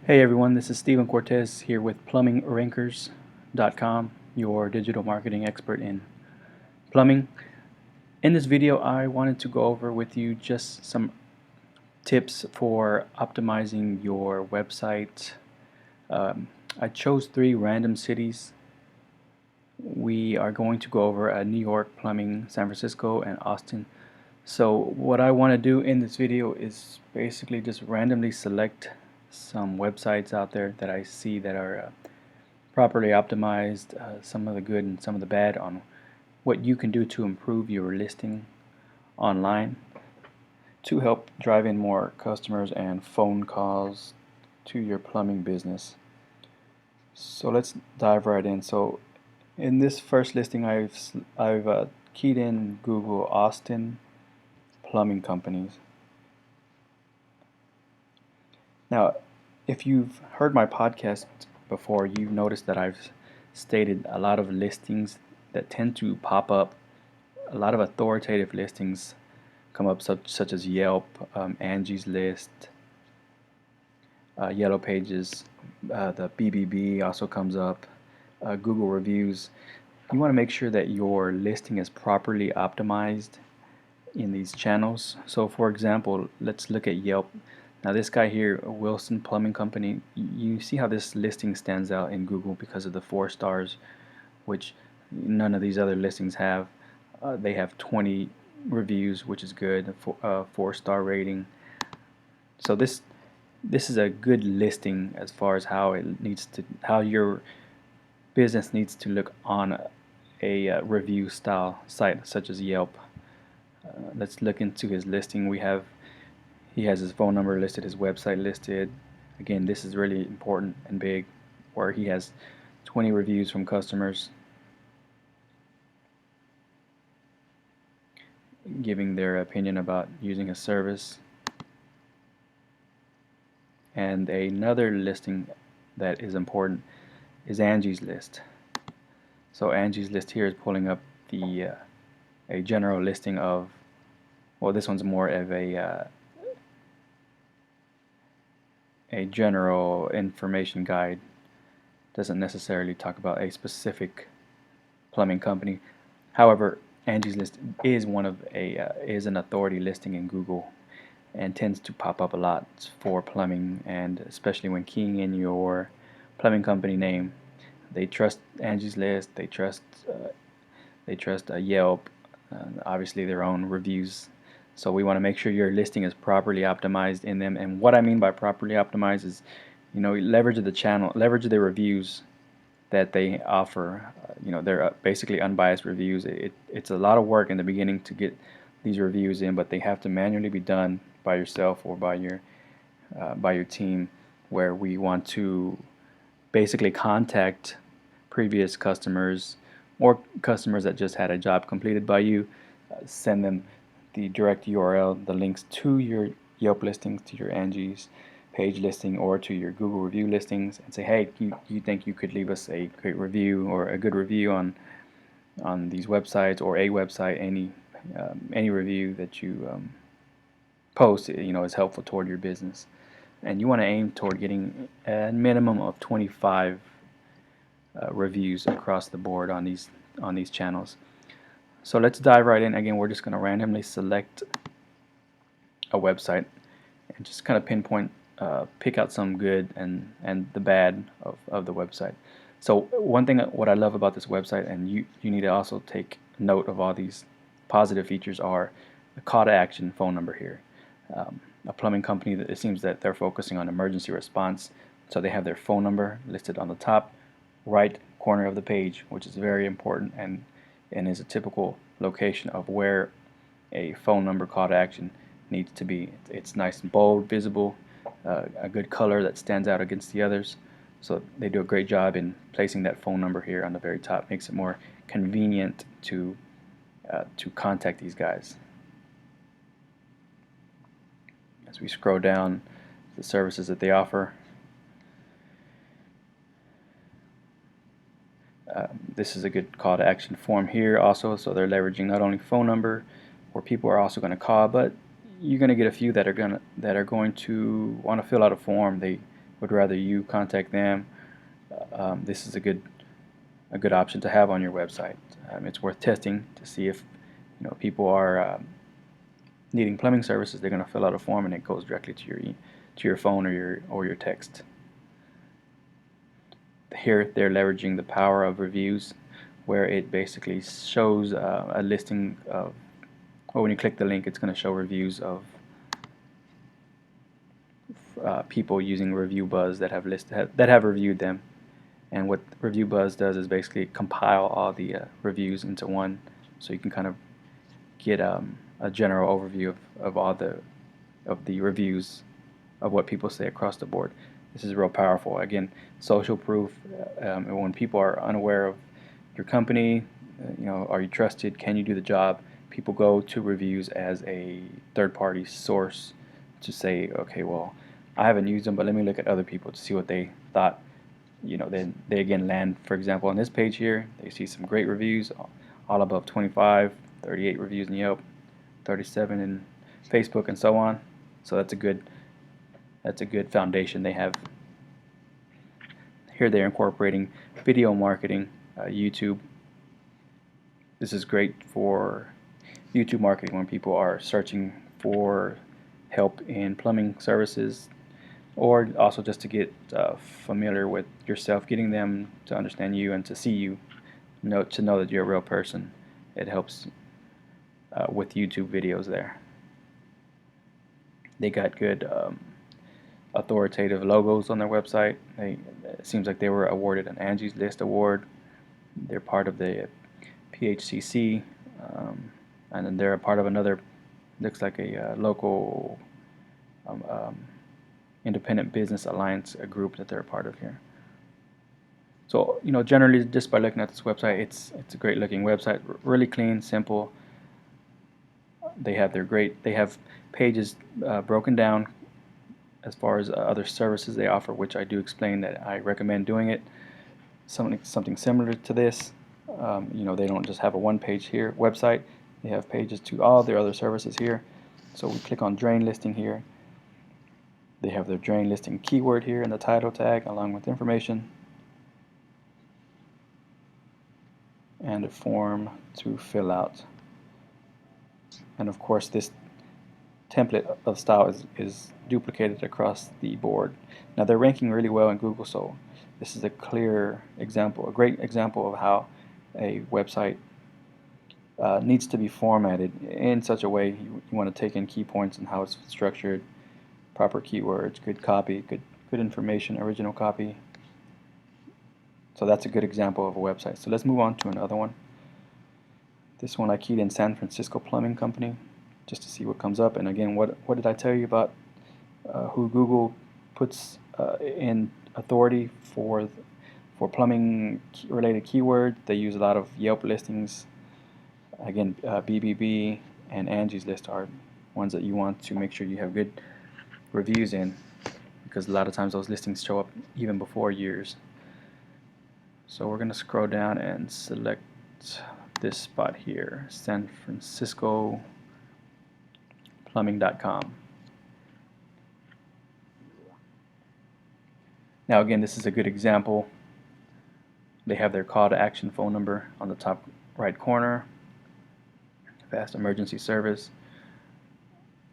Hey everyone, this is Steven Cortez here with PlumbingRankers.com, your digital marketing expert in plumbing. In this video, I wanted to go over with you just some tips for optimizing your website. I chose 3 random cities. We are going to go over New York, plumbing, San Francisco, and Austin. So what I want to do in this video is basically just randomly select some websites out there that I see that are properly optimized, some of the good and some of the bad on what you can do to improve your listing online to help drive in more customers and phone calls to your plumbing business. So let's dive right in. So in this first listing, I've keyed in Google Austin plumbing companies. Now, if you've heard my podcast before, you've noticed that I've stated a lot of listings that tend to pop up. A lot of authoritative listings come up, such as Yelp, Angie's List, Yellow Pages, the BBB also comes up, Google Reviews. You want to make sure that your listing is properly optimized in these channels. So for example, let's look at Yelp. Now this guy here, Wilson Plumbing Company, you see how this listing stands out in Google because of the 4 stars, which none of these other listings have. They have 20 reviews, which is good, a 4-star rating. So this is a good listing as far as how your business needs to look on a review style site such as Yelp. Let's look into his listing. He has his phone number listed, his website listed. Again, this is really important and big, where he has 20 reviews from customers giving their opinion about using a service. And another listing that is important is Angie's List. So Angie's List here is pulling up the a general listing of, well, this one's more of a general information guide. Doesn't necessarily talk about a specific plumbing company. However, Angie's List is is an authority listing in Google and tends to pop up a lot for plumbing, and especially when keying in your plumbing company name. They trust Angie's List. They trust Yelp, obviously their own reviews. So we want to make sure your listing is properly optimized in them. And what I mean by properly optimized is, leverage the reviews that they offer. They're basically unbiased reviews. It's a lot of work in the beginning to get these reviews in, but they have to manually be done by yourself or by your team, where we want to basically contact previous customers or customers that just had a job completed by you, send them the direct URL, the links to your Yelp listings, to your Angie's page listing, or to your Google review listings, and say, hey, you think you could leave us a great review or a good review on these websites, or a website, any review that you post, is helpful toward your business. And you want to aim toward getting a minimum of 25 reviews across the board on these channels. So let's dive right in. Again, we're just going to randomly select a website and just kind of pinpoint, pick out some good and the bad of the website. So one thing, what I love about this website, and you need to also take note of all these positive features, are the call to action phone number here. A plumbing company, that it seems that they're focusing on emergency response, so they have their phone number listed on the top right corner of the page, which is very important and is a typical location of where a phone number call to action needs to be. It's nice and bold, visible, a good color that stands out against the others. So they do a great job in placing that phone number here on the very top. Makes it more convenient to contact these guys. As we scroll down the services that they offer, this is a good call to action form here also. So they're leveraging not only phone number, where people are also going to call, but you're going to get a few that are going to want to fill out a form. They would rather you contact them, this is a good option to have on your website. It's worth testing to see if people are needing plumbing services. They're going to fill out a form and it goes directly to your phone or your text. Here they're leveraging the power of reviews, where it basically shows a listing of, well, when you click the link, it's going to show reviews of people using ReviewBuzz that have reviewed them. And what ReviewBuzz does is basically compile all the reviews into one, so you can kind of get a general overview of all the reviews of what people say across the board. This is real powerful. Again, social proof. When people are unaware of your company, are you trusted? Can you do the job? People go to reviews as a third-party source to say, okay, well, I haven't used them, but let me look at other people to see what they thought. Then they again land, for example, on this page here. They see some great reviews, all above 25, 38 reviews in Yelp, 37 in Facebook, and so on. So that's a good foundation they have. Here they're incorporating video marketing, YouTube. This is great for YouTube marketing when people are searching for help in plumbing services, or also just to get familiar with yourself, getting them to understand you and to see you, to know that you're a real person. It helps with YouTube videos there. They got good authoritative logos on their website. It seems like they were awarded an Angie's List award. They're part of the PHCC, and then they're a part of another, looks like a local independent business alliance, a group that they're a part of here. So generally, just by looking at this website, it's a great looking website, really clean, simple. They have pages broken down as far as other services they offer, which I do explain that I recommend doing it. Something similar to this. They don't just have a one-page here website. They have pages to all their other services here. So we click on drain listing here. They have their drain listing keyword here in the title tag, along with information and a form to fill out. And of course, this template of style is duplicated across the board. Now they're ranking really well in Google, so this is a great example of how a website needs to be formatted in such a way you want to take in key points and how it's structured, proper keywords, good copy, good information, original copy. So that's a good example of a website. So let's move on to another one. This one I keyed in San Francisco Plumbing Company just to see what comes up. And again, what did I tell you about who Google puts in authority for plumbing related keywords? They use a lot of Yelp listings. Again, BBB and Angie's List are ones that you want to make sure you have good reviews in, because a lot of times those listings show up even before yours. So we're going to scroll down and select this spot here, San Francisco Plumbing.com. Now again, this is a good example. They have their call to action phone number on the top right corner. Fast emergency service,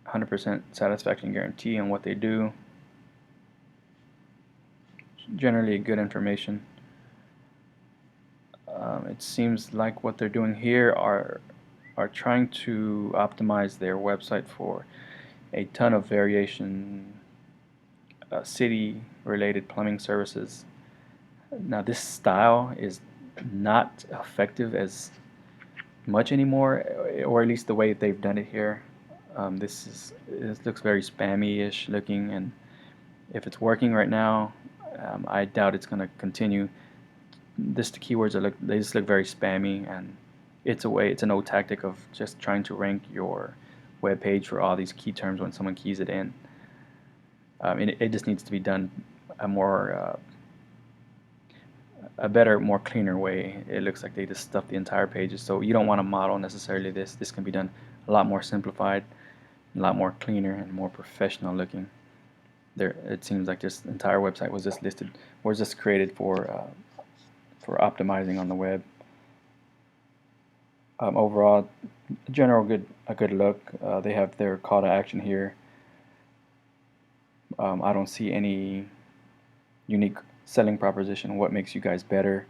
100% satisfaction guarantee on what they do. Generally good information. It seems like what they're doing here are trying to optimize their website for a ton of variation city related plumbing services. Now this style is not effective as much anymore, or at least the way they've done it here. This looks very spammy-ish looking, and if it's working right now, I doubt it's going to continue. The keywords they just look very spammy, and it's an old tactic of just trying to rank your web page for all these key terms when someone keys it in. It just needs to be done a better, more cleaner way. It looks like they just stuffed the entire pages, so you don't want to model necessarily this. This can be done a lot more simplified, a lot more cleaner, and more professional looking. There, it seems like this entire website was just created for optimizing on the web. Overall, a good look. They have their call to action here. I don't see any unique selling proposition. What makes you guys better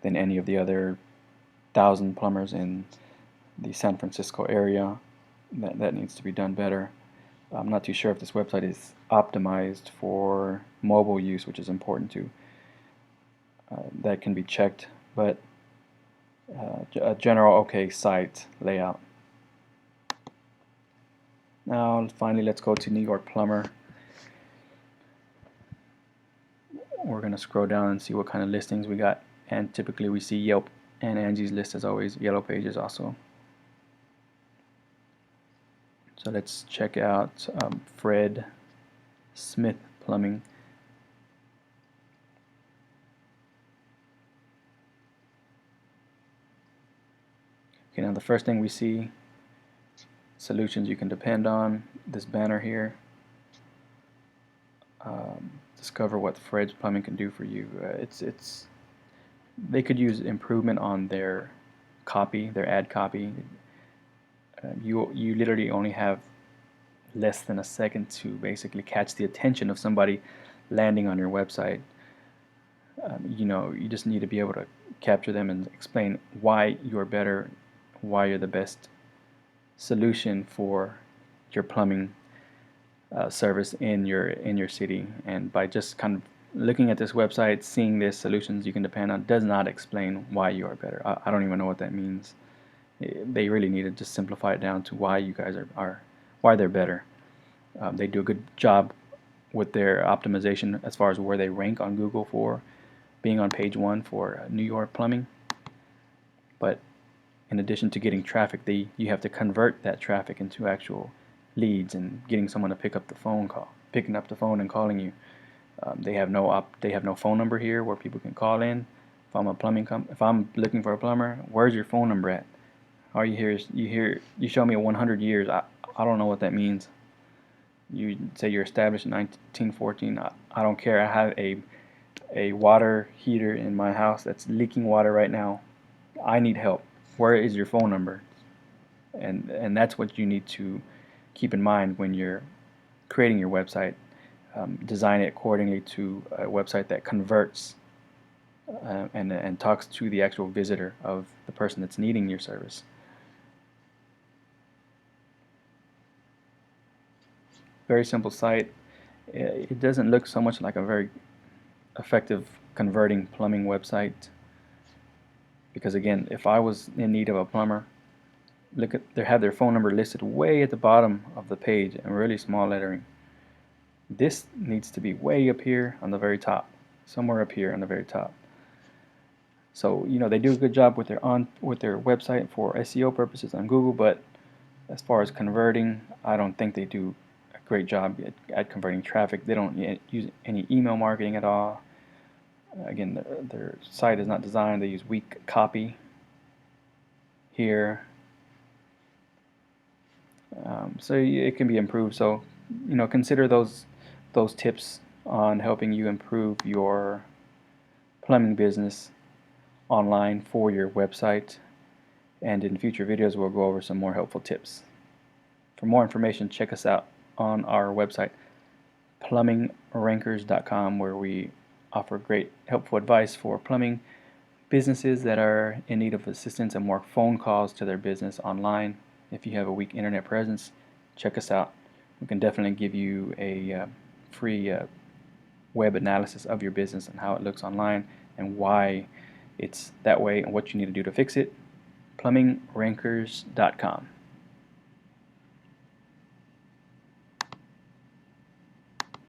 than any of the other 1,000 plumbers in the San Francisco area? That needs to be done better. I'm not too sure if this website is optimized for mobile use, which is important too. That can be checked, but a general okay site layout. Now finally, let's go to New York Plumber. We're going to scroll down and see what kind of listings we got, and typically we see Yelp and Angie's List as always, Yellow Pages also. So let's check out Fred Smith Plumbing. Okay, now the first thing we see, solutions you can depend on, this banner here. Discover what Fred's Plumbing can do for you. They could use improvement on their copy, their ad copy. You literally only have less than a second to basically catch the attention of somebody landing on your website. You just need to be able to capture them and explain why you're better, why you're the best solution for your plumbing service in your city. And by just kind of looking at this website, seeing this solutions you can depend on does not explain why you are better. I don't even know what that means. They really need to just simplify it down to why you guys are why they're better. They do a good job with their optimization as far as where they rank on Google for being on page 1 for New York Plumbing. But in addition to getting traffic, you have to convert that traffic into actual leads and getting someone to picking up the phone and calling you. They have no phone number here where people can call in. If I'm looking for a plumber, where's your phone number at? All you hear is you show me 100 years. I don't know what that means. You say you're established in 1914. I don't care. I have a water heater in my house that's leaking water right now. I need help. Where is your phone number? And that's what you need to keep in mind when you're creating your website. Design it accordingly to a website that converts and talks to the actual visitor of the person that's needing your service. Very simple site. It doesn't look so much like a very effective converting plumbing website, because again, if I was in need of a plumber, they have their phone number listed way at the bottom of the page in really small lettering. This needs to be way up here on the very top, somewhere up here on the very top. So they do a good job with their website for SEO purposes on Google, but as far as converting, I don't think they do a great job at converting traffic. They don't use any email marketing at all. Again, their site is not designed. They use weak copy here. So it can be improved. So consider those tips on helping you improve your plumbing business online for your website. And in future videos, we'll go over some more helpful tips. For more information, check us out on our website, plummingrankers.com, where we offer great helpful advice for plumbing businesses that are in need of assistance and more phone calls to their business online. If you have a weak internet presence, check us out. We can definitely give you a free web analysis of your business and how it looks online and why it's that way and what you need to do to fix it. plummingrankers.com.